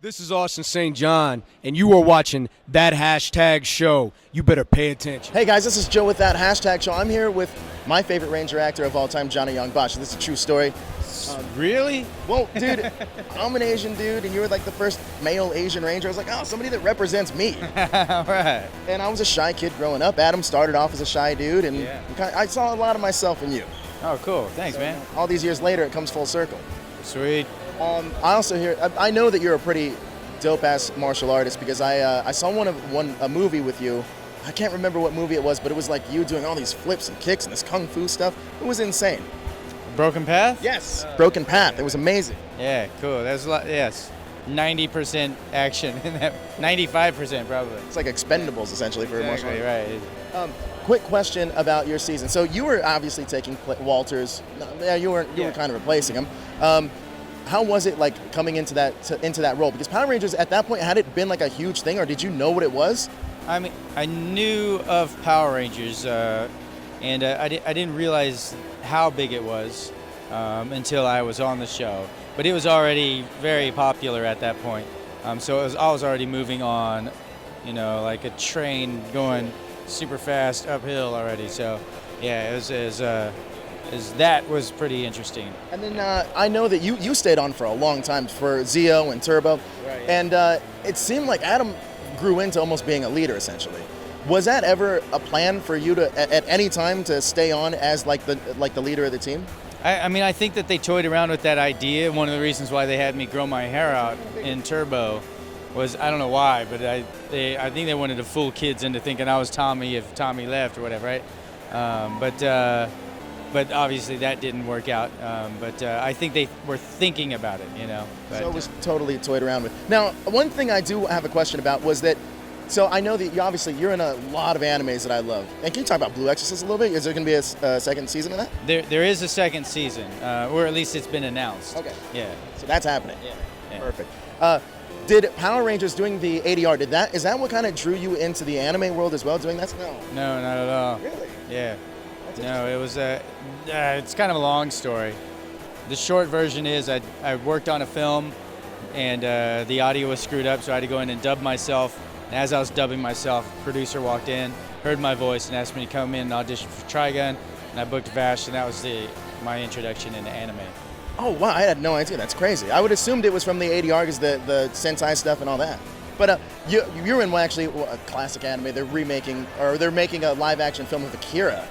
This is Austin St. John, and you are watching That Hashtag Show. You better pay attention. Hey guys, this is Joe with That Hashtag Show. I'm here with my favorite Ranger actor of all time, Yong Bosch. This is a true story. Really? Well, dude, I'm an Asian dude, and you were like the first male Asian Ranger. I was like, oh, somebody that represents me. All right. And I was a shy kid growing up. Adam started off as a shy dude, and I saw a lot of myself in you. Oh, cool. Thanks, man. All these years later, it comes full circle. Sweet. I also hear, I know that you're a pretty dope-ass martial artist because I saw a movie with you. I can't remember what movie it was, but it was like you doing all these flips and kicks and this kung fu stuff. It was insane. Broken Path? Yes, Broken Path. It was amazing. Yeah, cool. That's a lot. Yes, 90% action in that. 95% probably. It's like Expendables essentially for martial arts. Right. Quick question about your season. So you were obviously taking Walters. Yeah, you were kind of replacing him. How was it like coming into that role? Because Power Rangers at that point, had it been like a huge thing, or did you know what it was? I mean, I knew of Power Rangers, and I didn't realize how big it was until I was on the show. But it was already very popular at that point. So I was already moving on, like a train going super fast uphill already. So yeah, that was pretty interesting. And then I know that you stayed on for a long time for Zeo and Turbo, right, yeah. And it seemed like Adam grew into almost being a leader essentially. Was that ever a plan for you to at any time to stay on as like the leader of the team? I mean, I think that they toyed around with that idea. One of the reasons why they had me grow my hair out in Turbo was, I don't know why, but I think they wanted to fool kids into thinking I was Tommy if Tommy left or whatever, right? But obviously that didn't work out. But I think they were thinking about it, But, so it was totally toyed around with. Now, one thing I do have a question about was that, so I know that you're in a lot of animes that I love. And can you talk about Blue Exorcist a little bit? Is there going to be a second season of that? There is a second season, or at least it's been announced. Okay. Yeah. So that's happening. Yeah. Perfect. Did Power Rangers doing the ADR, is that what kind of drew you into the anime world as well, doing that? No, not at all. Really? Yeah. No, it was it's kind of a long story. The short version is I worked on a film, and the audio was screwed up, so I had to go in and dub myself. And as I was dubbing myself, a producer walked in, heard my voice, and asked me to come in and audition for Trigun. And I booked Vash, and that was my introduction into anime. Oh, wow, I had no idea. That's crazy. I would have assumed it was from the ADR because the Sentai stuff and all that. But you're in a classic anime. They're making a live-action film of Akira.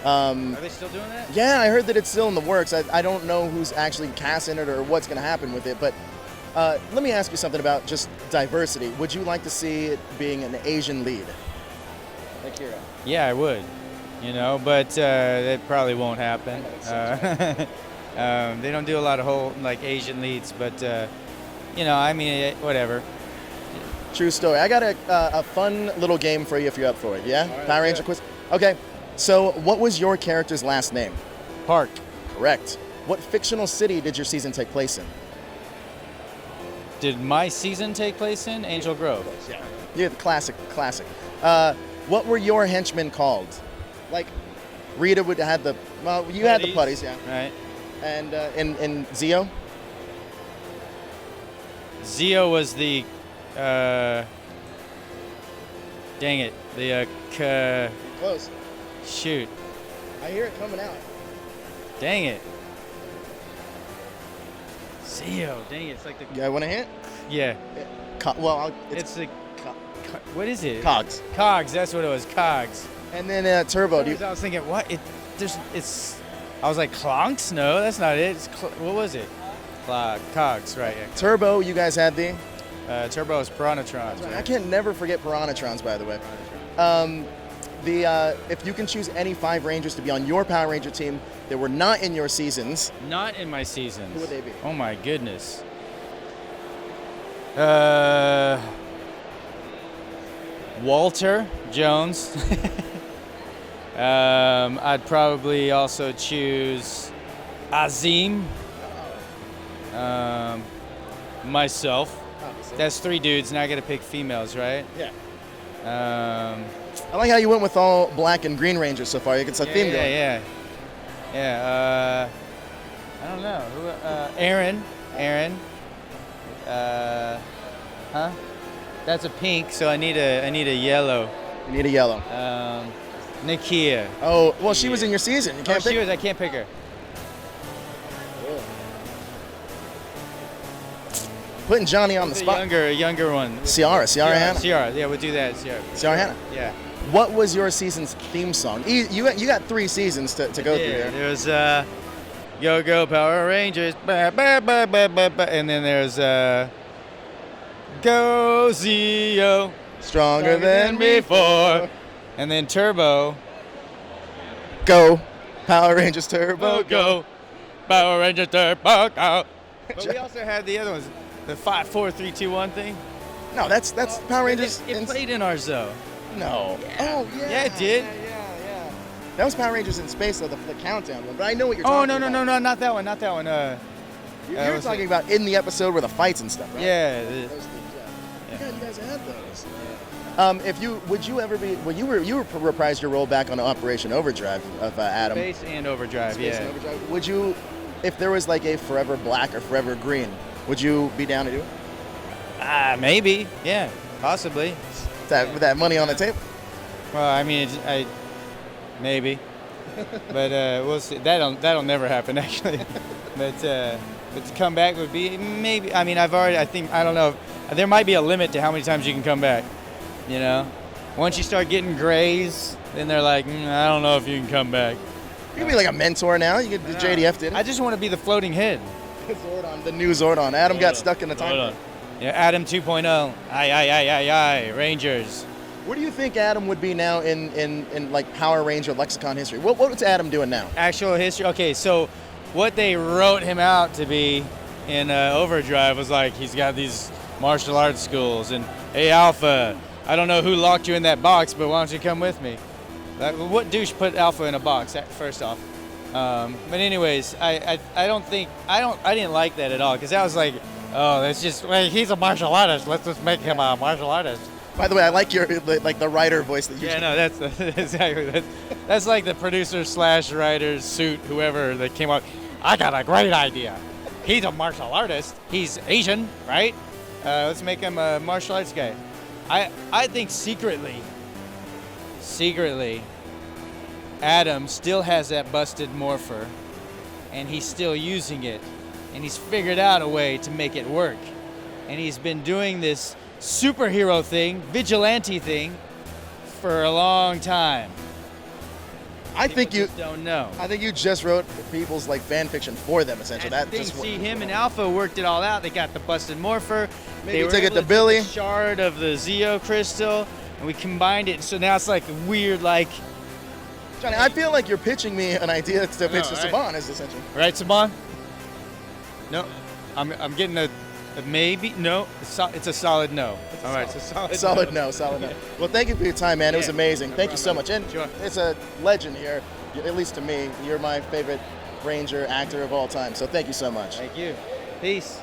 Are they still doing that? Yeah, I heard that it's still in the works. I don't know who's actually cast in it or what's going to happen with it, but let me ask you something about just diversity. Would you like to see it being an Asian lead? Akira. Yeah, I would. But that probably won't happen. They don't do a lot of Asian leads, but whatever. True story. I got a fun little game for you if you're up for it. Yeah? Right, Power Ranger quiz. Okay. So, what was your character's last name? Park. Correct. What fictional city did your season take place in? Did my season take place in Angel Grove? Yeah, the classic. What were your henchmen called? Like, Rita had the putties, yeah. Right. And in Zeo? Zeo was the, dang it, Close. Shoot. I hear it coming out. Dang it. Zeo. Dang it. It's like the. Yeah, want a hint? Yeah. It's the. What is it? Cogs. Cogs. That's what it was. Cogs. And then Turbo. I was thinking, what? I was like, Clonks? No, that's not it. What was it? Cogs. Right. Yeah. Turbo. You guys had the. Turbo is Piranhatrons. Right. I can never forget Piranhatrons, by the way. If you can choose any 5 Rangers to be on your Power Ranger team that were not in your seasons. Not in my seasons. Who would they be? Oh my goodness. Walter Jones. I'd probably also choose Azim. Myself. That's 3 dudes, now I gotta pick females, right? Yeah. I like how you went with all black and green Rangers so far. It's a theme going. Yeah. I don't know. Aaron. Huh? That's a pink, so I need a yellow. You need a yellow. Nakia. Oh, well, she was in your season. You can't pick. I can't pick her. Putting Johnny on the spot. A younger one. Ciara Hannah. Ciara, yeah, we'll do that. Ciara Hannah. Yeah. What was your season's theme song? You got 3 seasons to go through there. There's Go Power Rangers, and then there's Go Zeo, Stronger than before, and then Turbo. Go Power Rangers Turbo. Go Power Rangers Turbo. Go. But we also had the other ones, the 5, 4, 3, 2, 1 thing. No, that's Power Rangers. It played in our zoo. No. Yeah. Oh yeah. Yeah, it did. Yeah. That was Power Rangers in Space, though, the countdown one. But I know what you're talking about. Oh no, not that one. You're talking about in the episode where the fights and stuff, right? Yeah. Those things, yeah. God, you guys had those. If you would you ever be you reprised your role back on Operation Overdrive of Adam. Space and Overdrive. Space and Overdrive. Would you, if there was like a Forever Black or Forever Green, would you be down to do it? Maybe. Yeah. Possibly. With that money on the table. Well, I mean, maybe, but we'll see. That'll never happen actually. but to come back would be maybe. I mean, I don't know. There might be a limit to how many times you can come back. You know, once you start getting grays, then they're like, I don't know if you can come back. You can be like a mentor now. You could. JDF did it. I just want to be the floating head. Zordon, the new Zordon. Adam got stuck in the time. Yeah, Adam 2.0. Aye, Rangers. Where do you think Adam would be now in like Power Ranger lexicon history? What's Adam doing now? Actual history. Okay, so what they wrote him out to be in Overdrive was like he's got these martial arts schools and hey Alpha, I don't know who locked you in that box, but why don't you come with me? What douche put Alpha in a box? First off. But anyways, I didn't like that at all because that was like. Oh, that's just, well, he's a martial artist. Let's just make him a martial artist. By the way, I like your the writer voice that you. Yeah, no, that's exactly that's like the producer / writer's suit, whoever that came up. I got a great idea. He's a martial artist. He's Asian, right? Let's make him a martial arts guy. I think secretly, Adam still has that busted morpher, and he's still using it. And he's figured out a way to make it work. And he's been doing this superhero thing, vigilante thing, for a long time. I think you just don't know. I think you just wrote people's like fan fiction for them, essentially. Him and Alpha worked it all out. They got the busted morpher. Maybe took it to Billy. A shard of the Zeo crystal, and we combined it. So now it's like a weird, like. Johnny, I feel like you're pitching me an idea to pitch to Saban, is essentially. Right, Saban? No, I'm getting a maybe. No, it's a solid no. All right, it's a solid no. Solid no. Well, thank you for your time, man. It was amazing. Thank you so much. And sure. It's a legend here, at least to me. You're my favorite Ranger actor of all time. So thank you so much. Thank you. Peace.